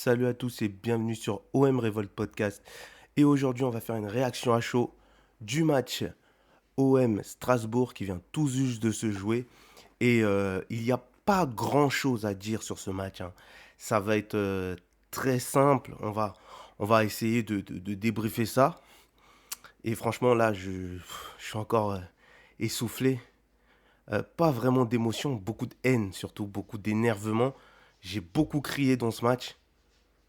Salut à tous et bienvenue sur OM Revolt Podcast. Et aujourd'hui, on va faire une réaction à chaud du match OM Strasbourg qui vient tout juste de se jouer. Et il n'y a pas grand-chose à dire sur ce match, hein. Ça va être très simple. On va essayer de débriefer ça. Et franchement, là, je suis encore essoufflé. Pas vraiment d'émotion, beaucoup de haine, surtout beaucoup d'énervement. J'ai beaucoup crié dans ce match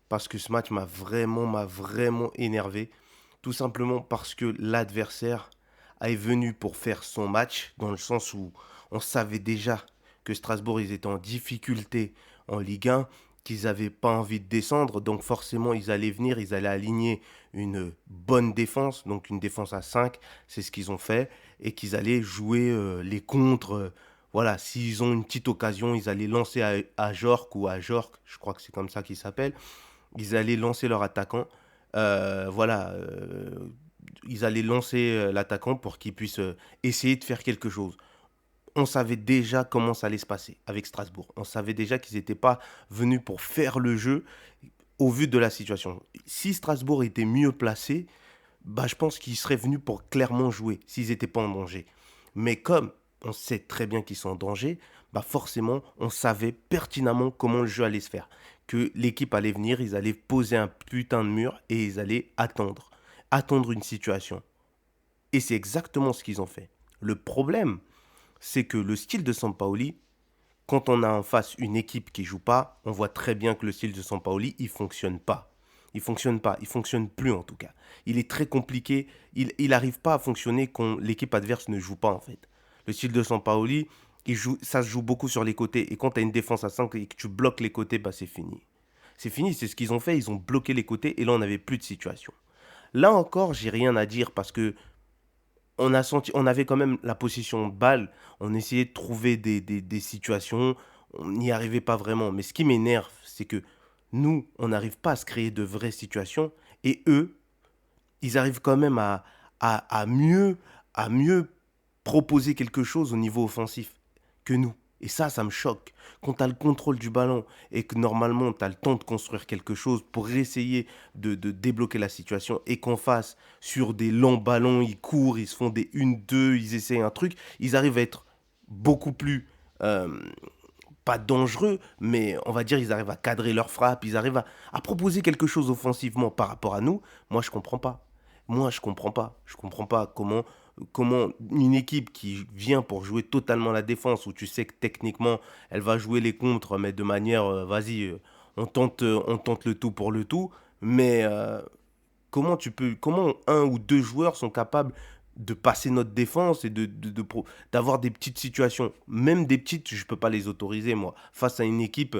parce que ce match m'a vraiment énervé. Tout simplement parce que l'adversaire est venu pour faire son match, dans le sens où on savait déjà que Strasbourg, ils étaient en difficulté en Ligue 1, qu'ils n'avaient pas envie de descendre, donc forcément ils allaient venir, ils allaient aligner une bonne défense, donc une défense à 5, c'est ce qu'ils ont fait, et qu'ils allaient jouer les contres. Voilà, s'ils ont une petite occasion, ils allaient lancer à Jork ou à Jork, je crois que c'est comme ça qu'il s'appelle, ils allaient lancer leur attaquant. Voilà, ils allaient lancer l'attaquant pour qu'il puisse essayer de faire quelque chose. On savait déjà comment ça allait se passer avec Strasbourg. On savait déjà qu'ils n'étaient pas venus pour faire le jeu au vu de la situation. Si Strasbourg était mieux placé, bah, je pense qu'ils seraient venus pour clairement jouer s'ils n'étaient pas en danger. Mais comme on sait très bien qu'ils sont en danger, bah forcément, on savait pertinemment comment le jeu allait se faire. Que l'équipe allait venir, ils allaient poser un putain de mur et ils allaient attendre. Attendre une situation. Et c'est exactement ce qu'ils ont fait. Le problème, c'est que le style de Sampaoli, quand on a en face une équipe qui joue pas, on voit très bien que le style de Sampaoli, il fonctionne pas. Il fonctionne pas, il fonctionne plus en tout cas. Il est très compliqué, il arrive pas à fonctionner quand l'équipe adverse ne joue pas en fait. Le style de Sampaoli, ça se joue beaucoup sur les côtés et quand tu as une défense à 5 et que tu bloques les côtés, bah c'est fini. C'est fini, c'est ce qu'ils ont fait, ils ont bloqué les côtés et là on n'avait plus de situation. Là encore, j'ai rien à dire parce que on avait quand même la possession de balle, on essayait de trouver des situations, on n'y arrivait pas vraiment. Mais ce qui m'énerve, c'est que nous, on n'arrive pas à se créer de vraies situations, et eux, ils arrivent quand même à mieux proposer quelque chose au niveau offensif que nous. Et ça me choque. Quand tu as le contrôle du ballon et que normalement tu as le temps de construire quelque chose pour essayer de débloquer la situation et qu'en face, sur des longs ballons, ils courent, ils se font des 1-2, ils essayent un truc, ils arrivent à être beaucoup plus, euh, pas dangereux, mais on va dire ils arrivent à cadrer leur frappe, ils arrivent à proposer quelque chose offensivement par rapport à nous. Moi, je comprends pas. Moi, je comprends pas. Je comprends pas comment une équipe qui vient pour jouer totalement la défense, où tu sais que techniquement, elle va jouer les contres, mais de manière, vas-y, on tente le tout pour le tout, mais comment un ou deux joueurs sont capables de passer notre défense et d'avoir des petites situations. Même des petites, je ne peux pas les autoriser, moi. Face à une équipe,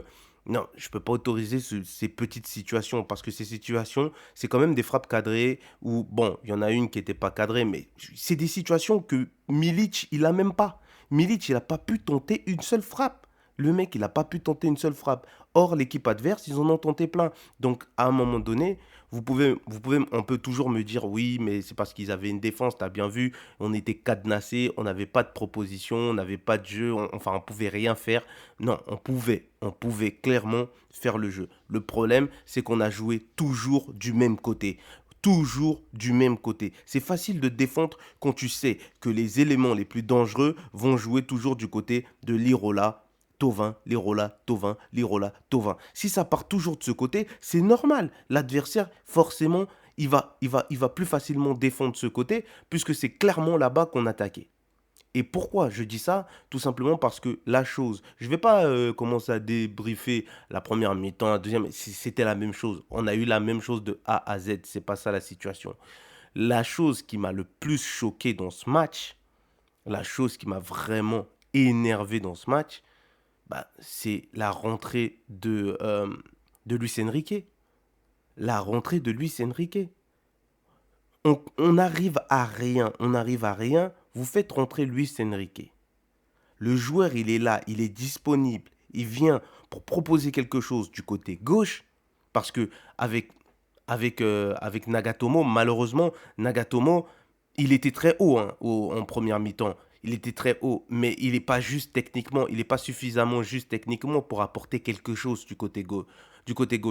non, je ne peux pas autoriser ces petites situations parce que ces situations, c'est quand même des frappes cadrées où, bon, il y en a une qui n'était pas cadrée, mais c'est des situations que Milic, il n'a même pas. Milic, il n'a pas pu tenter une seule frappe. Le mec, il n'a pas pu tenter une seule frappe. Or, l'équipe adverse, ils en ont tenté plein. Donc, à un moment donné, on peut toujours me dire oui, mais c'est parce qu'ils avaient une défense, t'as bien vu, on était cadenassé, on n'avait pas de proposition, on n'avait pas de jeu, enfin, on pouvait rien faire. Non, on pouvait clairement faire le jeu. Le problème, c'est qu'on a joué toujours du même côté. Toujours du même côté. C'est facile de défendre quand tu sais que les éléments les plus dangereux vont jouer toujours du côté de l'Irola, Tovin, Lirola, Tovin, Lirola, Tovin. Si ça part toujours de ce côté, c'est normal. L'adversaire, forcément, il va plus facilement défendre ce côté, puisque c'est clairement là-bas qu'on attaquait. Et pourquoi je dis ça? Tout simplement parce que la chose, je ne vais pas commencer à débriefer la première mi-temps, la deuxième, c'était la même chose. On a eu la même chose de A à Z, c'est pas ça la situation. La chose qui m'a le plus choqué dans ce match, la chose qui m'a vraiment énervé dans ce match, bah, c'est la rentrée de Luis Enrique. La rentrée de Luis Enrique. On arrive à rien, on arrive à rien. Vous faites rentrer Luis Enrique. Le joueur, il est là, il est disponible. Il vient pour proposer quelque chose du côté gauche. Parce que avec Nagatomo, malheureusement, Nagatomo, il était très haut, hein, en première mi-temps. Il était très haut, mais il n'est pas juste techniquement, il n'est pas suffisamment juste techniquement pour apporter quelque chose du côté gauche.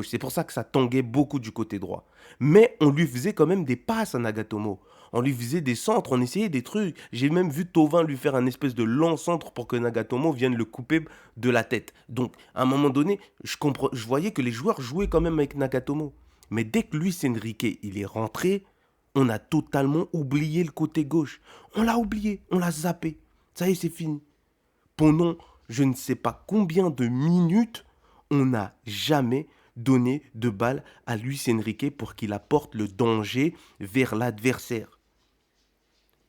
C'est pour ça que ça tanguait beaucoup du côté droit. Mais on lui faisait quand même des passes à Nagatomo. On lui faisait des centres, on essayait des trucs. J'ai même vu Tovin lui faire un espèce de lent centre pour que Nagatomo vienne le couper de la tête. Donc, à un moment donné, je voyais que les joueurs jouaient quand même avec Nagatomo. Mais dès que Luis Enrique il est rentré, on a totalement oublié le côté gauche. On l'a oublié, on l'a zappé. Ça y est, c'est fini. Pendant je ne sais pas combien de minutes, on n'a jamais donné de balle à Luis Enrique pour qu'il apporte le danger vers l'adversaire.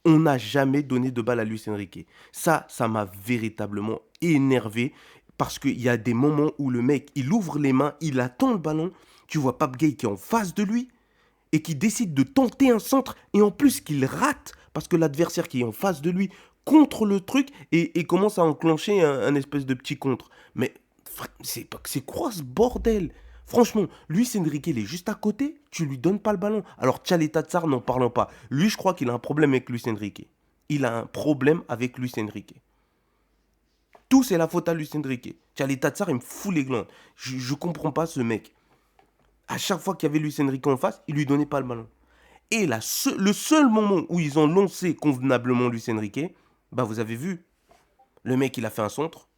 On n'a jamais donné de balle à Luis Enrique. Ça m'a véritablement énervé parce qu'il y a des moments où le mec, il ouvre les mains, il attend le ballon. Tu vois Pape Gueye qui est en face de lui et qui décide de tenter un centre et en plus qu'il rate parce que l'adversaire qui est en face de lui contre le truc et commence à enclencher un espèce de petit contre. Mais c'est quoi ce bordel? Franchement, Luis Enrique, il est juste à côté, tu lui donnes pas le ballon. Alors Tchaleta Tsar, n'en parlons pas. Lui, je crois qu'il a un problème avec Luis Enrique. Il a un problème avec Luis Enrique. Tout, c'est la faute à Luis Enrique. Tchaleta Tsar, il me fout les glandes. Je comprends pas ce mec. À chaque fois qu'il y avait Luis Enrique en face, il lui donnait pas le ballon. Et le seul moment où ils ont lancé convenablement Luis Enrique, bah vous avez vu, le mec il a fait un centre,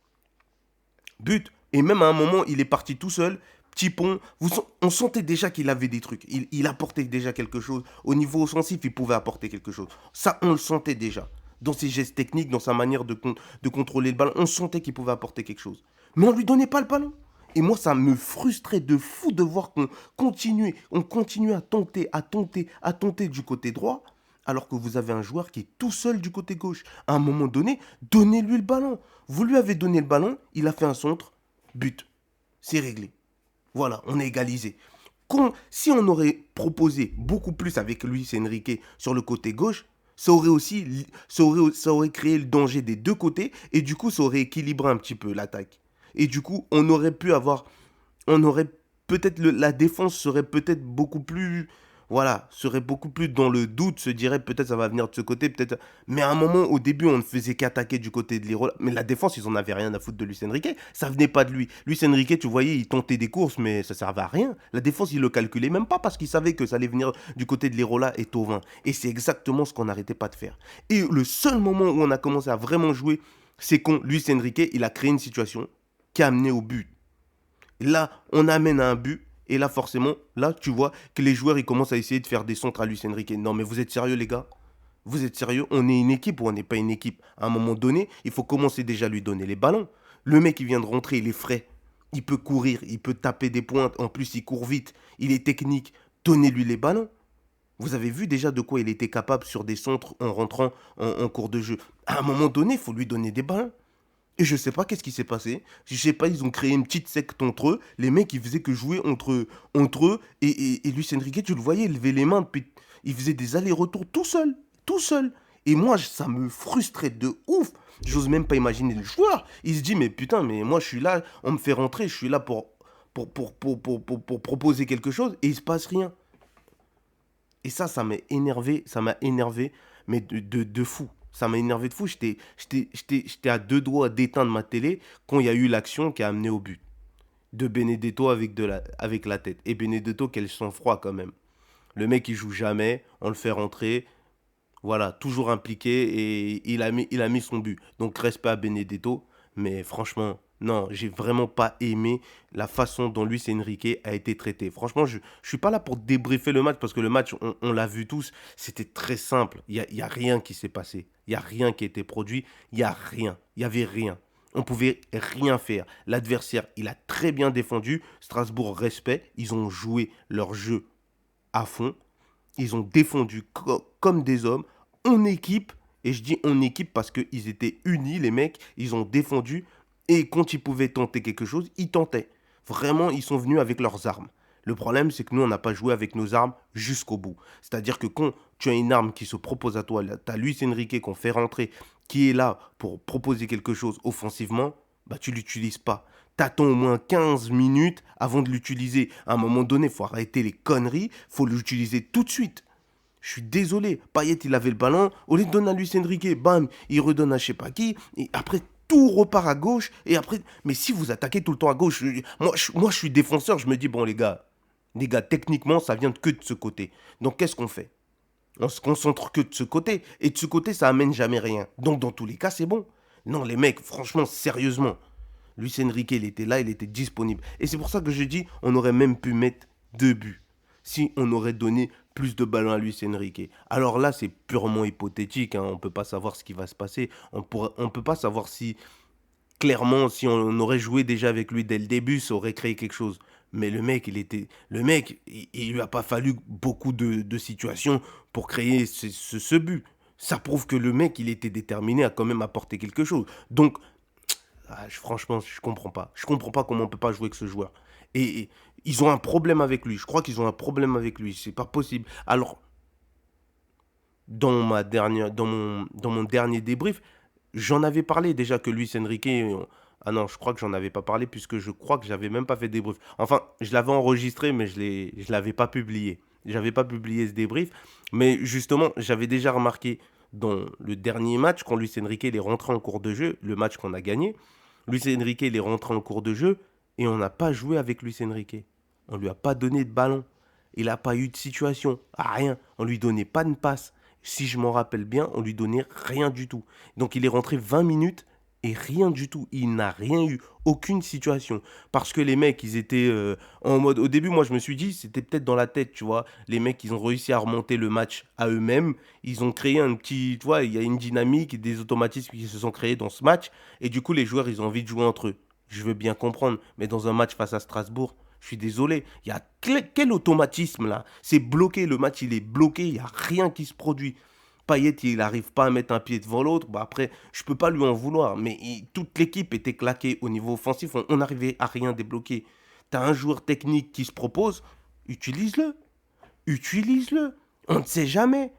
but, et même à un moment il est parti tout seul, petit pont, on sentait déjà qu'il avait des trucs, il apportait déjà quelque chose, au niveau offensif il pouvait apporter quelque chose, ça on le sentait déjà, dans ses gestes techniques, dans sa manière de contrôler le ballon, on sentait qu'il pouvait apporter quelque chose, mais on lui donnait pas le ballon. Et moi, ça me frustrait de fou de voir on continue à tenter du côté droit, alors que vous avez un joueur qui est tout seul du côté gauche. À un moment donné, donnez-lui le ballon. Vous lui avez donné le ballon, il a fait un centre, but. C'est réglé. Voilà, on est égalisé. Si on aurait proposé beaucoup plus avec Luis Enrique sur le côté gauche, ça aurait créé le danger des deux côtés et du coup, ça aurait équilibré un petit peu l'attaque. Et du coup, on aurait peut-être la défense serait peut-être beaucoup plus, voilà, serait beaucoup plus dans le doute, se dirait peut-être ça va venir de ce côté, peut-être. Mais à un moment, au début, on ne faisait qu'attaquer du côté de l'Irola. Mais la défense, ils en avaient rien à foutre de Luis Enrique. Ça venait pas de lui. Luis Enrique, tu voyais, il tentait des courses, mais ça servait à rien. La défense, il le calculait même pas parce qu'il savait que ça allait venir du côté de l'Irola et Tovin. Et c'est exactement ce qu'on n'arrêtait pas de faire. Et le seul moment où on a commencé à vraiment jouer, c'est quand Luis Enrique, il a créé une situation qui a amené au but. Là, on amène à un but. Et là, forcément, là, tu vois que les joueurs, ils commencent à essayer de faire des centres à Luis Enrique. Non, mais vous êtes sérieux, les gars? Vous êtes sérieux? On est une équipe ou on n'est pas une équipe? À un moment donné, il faut commencer déjà à lui donner les ballons. Le mec, il vient de rentrer, il est frais. Il peut courir, il peut taper des pointes. En plus, il court vite. Il est technique. Donnez-lui les ballons. Vous avez vu déjà de quoi il était capable sur des centres en rentrant en cours de jeu. À un moment donné, il faut lui donner des ballons. Et je sais pas qu'est-ce qui s'est passé. Je sais pas, ils ont créé une petite secte entre eux. Les mecs, ils faisaient que jouer entre eux. Et Luis Enrique, tu le voyais, il levait les mains. Depuis, il faisait des allers-retours tout seul. Tout seul. Et moi, ça me frustrait de ouf. J'ose même pas imaginer le joueur. Il se dit, mais putain, mais moi, je suis là, on me fait rentrer, je suis là pour proposer quelque chose et il se passe rien. Et ça m'a énervé, mais de fou. Ça m'a énervé de fou. J'étais à deux doigts d'éteindre ma télé quand il y a eu l'action qui a amené au but. De Benedetto avec la tête. Et Benedetto, quel sang-froid quand même. Le mec, il joue jamais, on le fait rentrer. Voilà, toujours impliqué et il a mis son but. Donc respect à Benedetto, mais franchement, non, j'ai vraiment pas aimé la façon dont Luis Enrique a été traité. Franchement, je suis pas là pour débriefer le match parce que le match, on l'a vu tous, c'était très simple. Il y a rien qui s'est passé. Il y a rien qui a été produit. Il y a rien. Il y avait rien. On pouvait rien faire. L'adversaire, il a très bien défendu. Strasbourg, respect. Ils ont joué leur jeu à fond. Ils ont défendu comme des hommes, en équipe. Et je dis en équipe parce qu'ils étaient unis, les mecs. Ils ont défendu. Et quand ils pouvaient tenter quelque chose, ils tentaient. Vraiment, ils sont venus avec leurs armes. Le problème, c'est que nous, on n'a pas joué avec nos armes jusqu'au bout. C'est-à-dire que quand tu as une arme qui se propose à toi, tu as Luis Enrique qu'on fait rentrer, qui est là pour proposer quelque chose offensivement, bah tu l'utilises pas. T'attends au moins 15 minutes avant de l'utiliser. À un moment donné, il faut arrêter les conneries, faut l'utiliser tout de suite. Je suis désolé. Payet, il avait le ballon. Au lieu de donner à Luis Enrique, bam, il redonne à je sais pas qui. Et après, tout repart à gauche. Et après, mais si vous attaquez tout le temps à gauche, moi, je suis défenseur. Je me dis, bon, les gars, techniquement, ça vient que de ce côté. Donc, qu'est-ce qu'on fait? On se concentre que de ce côté. Et de ce côté, ça amène jamais rien. Donc, dans tous les cas, c'est bon. Non, les mecs, franchement, sérieusement. Luis Enrique, il était là, il était disponible. Et c'est pour ça que je dis, on aurait même pu mettre 2 buts. Si on aurait donné plus de ballons à Luis Enrique. Alors là, c'est purement hypothétique. Hein. On ne peut pas savoir ce qui va se passer. On ne peut pas savoir si, clairement, si on aurait joué déjà avec lui dès le début, ça aurait créé quelque chose. Mais il lui a pas fallu beaucoup de situations pour créer ce but. Ça prouve que le mec, il était déterminé à quand même apporter quelque chose. Donc, franchement, je comprends pas. Je comprends pas comment on peut pas jouer avec ce joueur. Et ils ont un problème avec lui. Je crois qu'ils ont un problème avec lui. C'est pas possible. Alors, dans mon dernier débrief, j'en avais parlé déjà que Luis Enrique. Ah non, je crois que j'en avais pas parlé puisque je crois que j'avais même pas fait de débrief. Enfin, je l'avais enregistré, mais je l'avais pas publié. J'avais pas publié ce débrief. Mais justement, j'avais déjà remarqué dans le dernier match, quand Luis Enrique il est rentré en cours de jeu, le match qu'on a gagné, Luis Enrique il est rentré en cours de jeu et on n'a pas joué avec Luis Enrique. On lui a pas donné de ballon. Il n'a pas eu de situation, rien. On lui donnait pas de passe. Si je m'en rappelle bien, on lui donnait rien du tout. Donc il est rentré 20 minutes et rien du tout. Il n'a rien eu, aucune situation. Parce que les mecs, ils étaient en mode... Au début, moi, je me suis dit, c'était peut-être dans la tête, tu vois. Les mecs, ils ont réussi à remonter le match à eux-mêmes. Ils ont créé un petit... Tu vois, il y a une dynamique, des automatismes qui se sont créés dans ce match. Et du coup, les joueurs, ils ont envie de jouer entre eux. Je veux bien comprendre. Mais dans un match face à Strasbourg, je suis désolé. Il y a quel automatisme là? C'est bloqué, le match il est bloqué, il n'y a rien qui se produit. Payet, il n'arrive pas à mettre un pied devant l'autre. Bah après, je peux pas lui en vouloir. Mais toute l'équipe était claquée au niveau offensif. On n'arrivait à rien débloquer. Tu as un joueur technique qui se propose, utilise-le. Utilise-le. On ne sait jamais.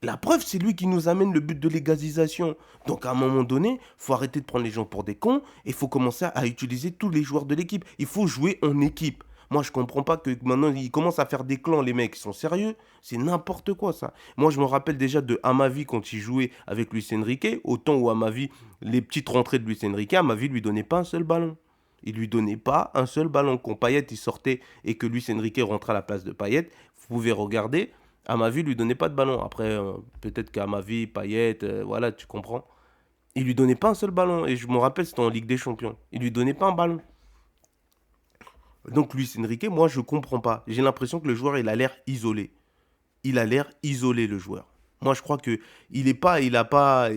La preuve, c'est lui qui nous amène le but de l'égalisation. Donc à un moment donné, faut arrêter de prendre les gens pour des cons et il faut commencer à utiliser tous les joueurs de l'équipe. Il faut jouer en équipe. Moi, je comprends pas que maintenant, ils commencent à faire des clans, les mecs. Ils sont sérieux? C'est n'importe quoi, ça. Moi, je me rappelle déjà de Amavi quand il jouait avec Luis Enrique. Autant où Amavi, les petites rentrées de Luis Enrique, Amavi lui donnait pas un seul ballon. Il lui donnait pas un seul ballon. Quand Payet il sortait et que Luis Enrique rentrait à la place de Payet, vous pouvez regarder. Amavi lui donnait pas de ballon. Après, peut-être qu'Amavi, Payet, voilà, tu comprends. Il lui donnait pas un seul ballon. Et je me rappelle, c'était en Ligue des Champions. Il lui donnait pas un ballon. Donc Luis Enrique, moi je comprends pas. J'ai l'impression que le joueur il a l'air isolé. Il a l'air isolé le joueur. Moi je crois que il a pas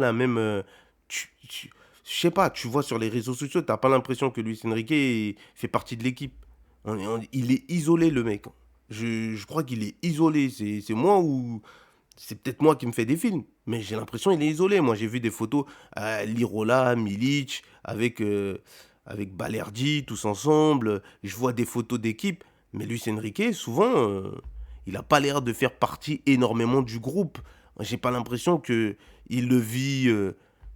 la même. Je sais pas. Tu vois sur les réseaux sociaux, t'as pas l'impression que Luis Enrique fait partie de l'équipe. Il est isolé le mec. Je crois qu'il est isolé. C'est moi ou c'est peut-être moi qui me fais des films, mais j'ai l'impression qu'il est isolé. Moi, j'ai vu des photos à Lirola, Milic, avec Balerdi, tous ensemble. Je vois des photos d'équipe, mais Luis Enrique, souvent, il n'a pas l'air de faire partie énormément du groupe. J'ai pas l'impression que il le vit,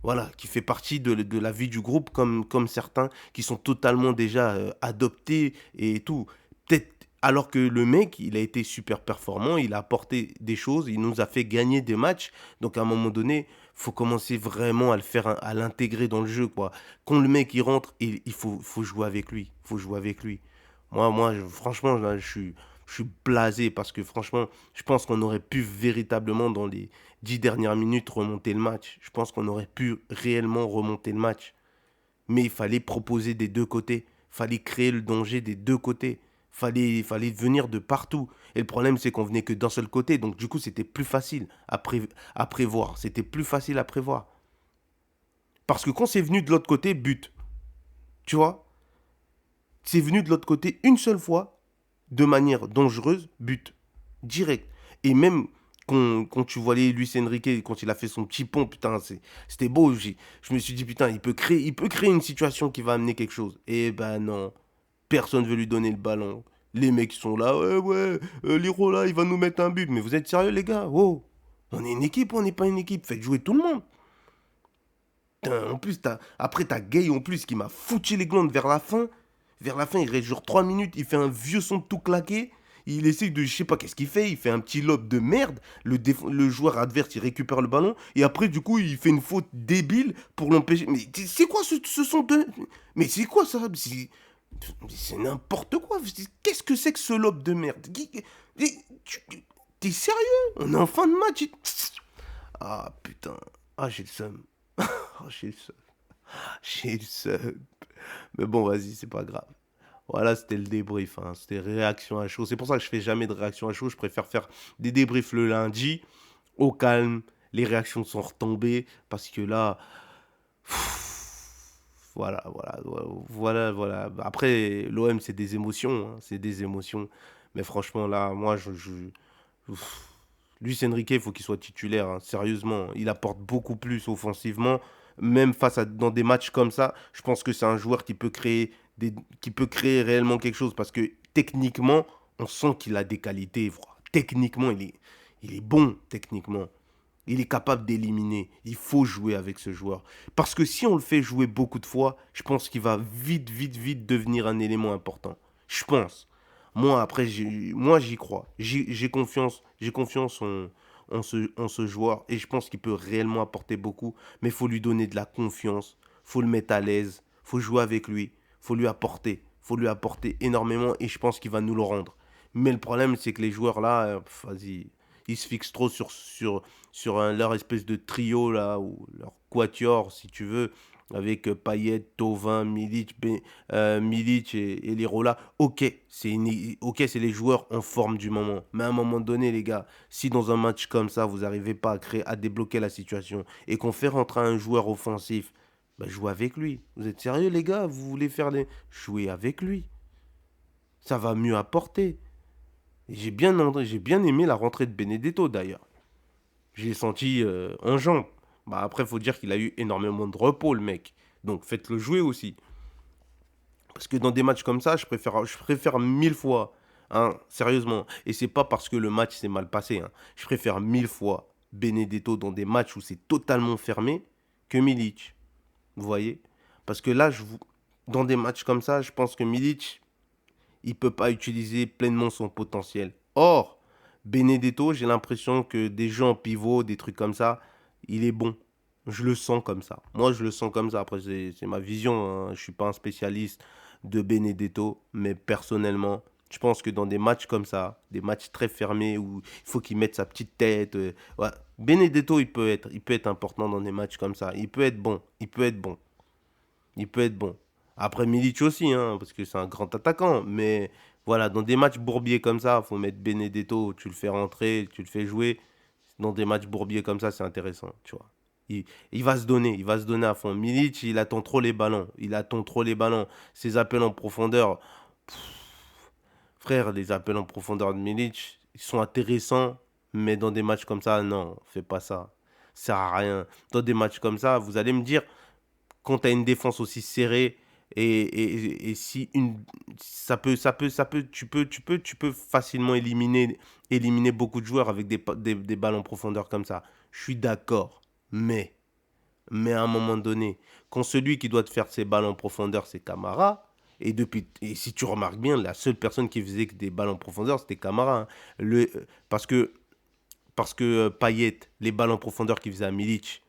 voilà, qui fait partie de la vie du groupe comme certains qui sont totalement déjà adoptés et tout. Peut-être alors que le mec, il a été super performant, il a apporté des choses, il nous a fait gagner des matchs. Donc à un moment donné, faut commencer vraiment à le faire, à l'intégrer dans le jeu, quoi. Quand le mec il rentre, faut jouer avec lui, faut jouer avec lui. Franchement, là, je suis blasé parce que franchement, je pense qu'on aurait pu véritablement dans les 10 dernières minutes remonter le match. Je pense qu'on aurait pu réellement remonter le match. Mais il fallait proposer des deux côtés. Il fallait créer le danger des deux côtés. Fallait venir de partout. Et le problème, c'est qu'on venait que d'un seul côté. Donc, du coup, c'était plus facile à prévoir. C'était plus facile à prévoir. Parce que quand c'est venu de l'autre côté, but. Tu vois? C'est venu de l'autre côté une seule fois, de manière dangereuse, but. Direct. Et même quand tu voyais Luis Enrique, quand il a fait son petit pont, putain, c'était beau. Je me suis dit, putain, il peut créer une situation qui va amener quelque chose. Et ben non. Personne veut lui donner le ballon. Les mecs sont là, Lirola, il va nous mettre un but. Mais vous êtes sérieux, les gars? Oh, on est une équipe ou on n'est pas une équipe? Faites jouer tout le monde. Putain, en plus, après, t'as Gay en plus qui m'a foutu les glandes vers la fin. Vers la fin, il reste genre 3 minutes. Il fait un vieux son tout claqué. Il essaye de, je sais pas qu'est-ce qu'il fait, il fait un petit lob de merde, le joueur adverse il récupère le ballon, et après du coup il fait une faute débile pour l'empêcher. Mais c'est quoi ce sont de... Mais c'est quoi ça? C'est n'importe quoi. Qu'est-ce que c'est que ce lob de merde? T'es sérieux? On est en fin de match. Ah putain. Ah j'ai le seum. Ah, j'ai le seum. J'ai le seum. Mais bon, vas-y, c'est pas grave. Voilà, c'était le débrief, hein. C'était réaction à chaud. C'est pour ça que je fais jamais de réaction à chaud. Je préfère faire des débriefs le lundi, au calme. Les réactions sont retombées parce que là, voilà, voilà, voilà, voilà. Après, l'OM, c'est des émotions, hein, c'est des émotions. Mais franchement, là, moi, Luis Enrique, il faut qu'il soit titulaire, hein, sérieusement. Il apporte beaucoup plus offensivement. Même dans des matchs comme ça, je pense que c'est un joueur qui peut créer réellement quelque chose. Parce que techniquement, on sent qu'il a des qualités, frère. Techniquement, il est bon, techniquement. Il est capable d'éliminer. Il faut jouer avec ce joueur. Parce que si on le fait jouer beaucoup de fois, je pense qu'il va vite, vite, vite devenir un élément important. Je pense. Moi, après, moi j'y crois. J'ai confiance en ce joueur et je pense qu'il peut réellement apporter beaucoup. Mais il faut lui donner de la confiance. Il faut le mettre à l'aise. Il faut jouer avec lui. Il faut lui apporter. Il faut lui apporter énormément et je pense qu'il va nous le rendre. Mais le problème, c'est que les joueurs là, vas-y, ils se fixent trop leur espèce de trio là, ou leur quatuor si tu veux, avec Payet, Thauvin, Milic et Lirola. Ok, c'est les joueurs en forme du moment. Mais à un moment donné, les gars, si dans un match comme ça, vous n'arrivez pas à débloquer la situation et qu'on fait rentrer un joueur offensif, bah, jouez avec lui. Vous êtes sérieux, les gars? Vous voulez faire les... Jouez avec lui. Ça va mieux apporter. J'ai bien aimé la rentrée de Benedetto d'ailleurs. Je l'ai senti en jambes. Bah après, faut dire qu'il a eu énormément de repos, le mec. Donc faites-le jouer aussi. Parce que dans des matchs comme ça, je préfère mille fois, hein, sérieusement. Et c'est pas parce que le match s'est mal passé, hein. Je préfère mille fois Benedetto dans des matchs où c'est totalement fermé que Milic. Vous voyez? Parce que là, dans des matchs comme ça, je pense que Milic, il peut pas utiliser pleinement son potentiel. Or, Benedetto, j'ai l'impression que des gens en pivot, des trucs comme ça, il est bon. Je le sens comme ça. Moi, je le sens comme ça. Après, c'est ma vision, hein. Je ne suis pas un spécialiste de Benedetto, mais personnellement, je pense que dans des matchs comme ça, des matchs très fermés où il faut qu'il mette sa petite tête, ouais, Benedetto, il peut être important dans des matchs comme ça. Il peut être bon. Il peut être bon. Il peut être bon. Après Milic aussi, hein, parce que c'est un grand attaquant. Mais voilà, dans des matchs bourbiers comme ça, il faut mettre Benedetto, tu le fais rentrer, tu le fais jouer. Dans des matchs bourbiers comme ça, c'est intéressant, tu vois. Il va se donner à fond. Milic, il attend trop les ballons. Il attend trop les ballons. Ses appels en profondeur, frère, les appels en profondeur de Milic, ils sont intéressants, mais dans des matchs comme ça, non, fais pas ça. Ça sert à rien. Dans des matchs comme ça, vous allez me dire, quand tu as une défense aussi serrée et si tu peux facilement éliminer beaucoup de joueurs avec des balles en profondeur comme ça. Je suis d'accord, mais à un moment donné, quand celui qui doit te faire ses balles en profondeur, c'est Camara. Et si tu remarques bien, la seule personne qui faisait que des balles en profondeur, c'était Camara, hein. Parce que Payet, les balles en profondeur qu'il faisait à Milic,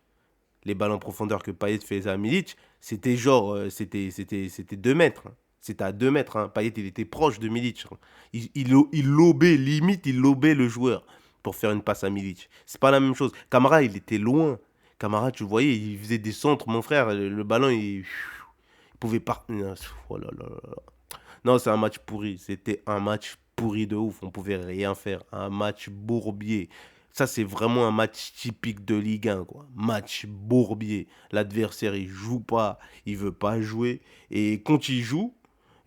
les balles en profondeur que Payet faisait à Milic, c'était genre, c'était 2 mètres, hein. C'était à 2 mètres, hein. Payet, il était proche de Milic, hein. Il lobait, limite, il lobait le joueur pour faire une passe à Milic. C'est pas la même chose. Camara, il était loin. Camara, tu voyais, il faisait des centres, mon frère. Le ballon, il pouvait pas. Oh là là là. Non, c'est un match pourri. C'était un match pourri de ouf. On pouvait rien faire. Un match bourbier. Ça, c'est vraiment un match typique de Ligue 1, quoi. Match bourbier. L'adversaire, il joue pas. Il veut pas jouer. Et quand il joue,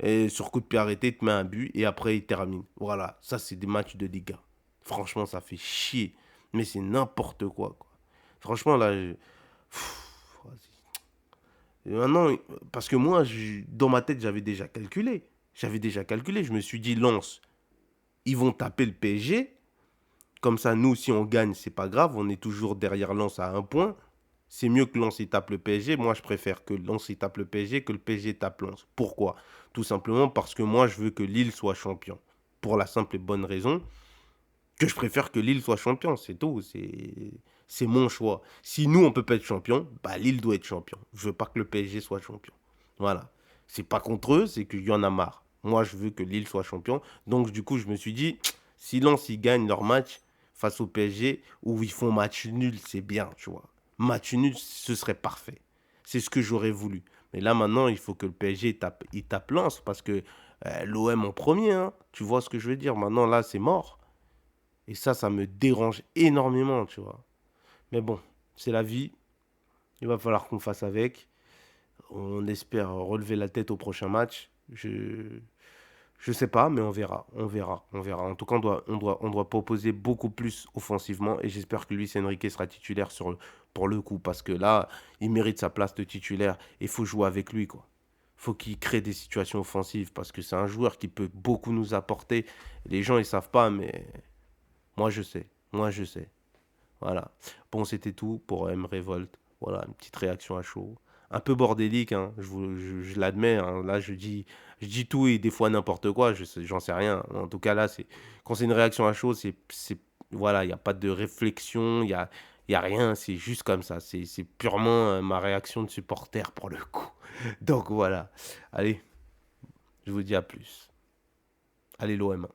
et sur coup de pied arrêté, il te met un but. Et après, il termine. Voilà. Ça, c'est des matchs de Ligue 1. Franchement, ça fait chier. Mais c'est n'importe quoi. Franchement, là, vas-y. Et maintenant, parce que moi, dans ma tête, j'avais déjà calculé. Je me suis dit, Lens, ils vont taper le PSG. Comme ça, nous, si on gagne, c'est pas grave. On est toujours derrière Lens à 1 point. C'est mieux que Lens il tape le PSG. Moi, je préfère que Lens il tape le PSG que le PSG tape Lens. Pourquoi? Tout simplement parce que moi, je veux que Lille soit champion. pour la simple et bonne raison que je préfère que Lille soit champion, c'est tout. C'est mon choix. Si nous, on peut pas être champion, bah Lille doit être champion. Je veux pas que le PSG soit champion. Voilà. C'est pas contre eux, c'est qu'il y en a marre. Moi, je veux que Lille soit champion. Donc, du coup, je me suis dit, si Lens, ils gagnent leur match face au PSG, ou ils font match nul, c'est bien, tu vois. Match nul, ce serait parfait. C'est ce que j'aurais voulu. Mais là, maintenant, il faut que le PSG il tape Lens, parce que l'OM en premier, hein. Tu vois ce que je veux dire. Maintenant, là, c'est mort. Et ça me dérange énormément, tu vois. Mais bon, c'est la vie. Il va falloir qu'on fasse avec. On espère relever la tête au prochain match. Je sais pas, mais on verra. On verra. On verra. En tout cas, on doit proposer beaucoup plus offensivement. Et j'espère que Luis Enrique sera titulaire pour le coup. Parce que là, il mérite sa place de titulaire. Et il faut jouer avec lui, quoi. Faut qu'il crée des situations offensives. Parce que c'est un joueur qui peut beaucoup nous apporter. Les gens, ils savent pas, mais moi, je sais. Moi, je sais. Voilà. Bon, c'était tout pour M Revolt. Voilà, une petite réaction à chaud. Un peu bordélique, hein, je l'admets. Hein. Là, je dis tout et des fois n'importe quoi, j'en sais rien. En tout cas, là, quand c'est une réaction à chaud, voilà, il n'y a pas de réflexion, il y a rien, c'est juste comme ça. C'est purement ma réaction de supporter pour le coup. Donc voilà. Allez, je vous dis à plus. Allez, l'OM.